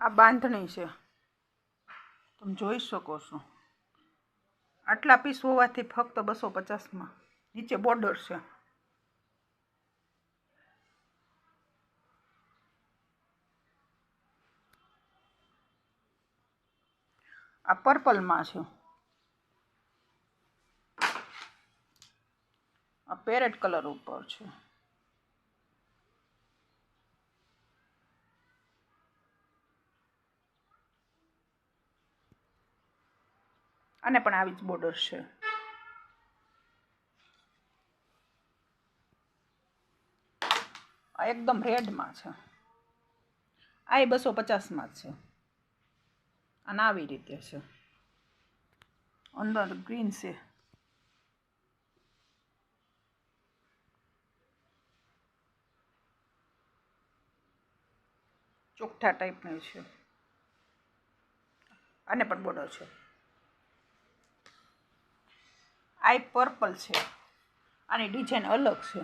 આ બાંધણી છે, તમે જોઈ શકો છો. આટલા પીસ હોવાથી ફક્ત 250માં. નીચે બોર્ડર છે. આ પર્પલમાં છે. આ પેરેટ કલર ઉપર છે. આને પણ આવી જ બોર્ડર છે. આ એકદમ રેડમાં છે. આ 250માં જ છે. અને આવી રીતે છે. અંદર ગ્રીન છે. ચોકઠા ટાઈપનું છે. આને પણ બોર્ડર છે. આ પર્પલ છે. આની ડિઝાઇન અલગ છે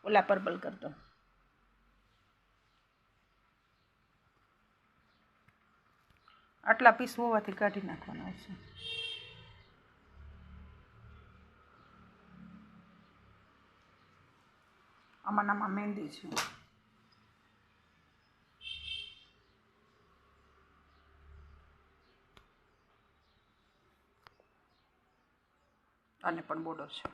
ઓલા પર્પલ કરતો. આટલા પીસ હોવાથી કાઢી નાખવાના છે. આમાં મહેંદી છે. આને પણ બોર્ડર છે.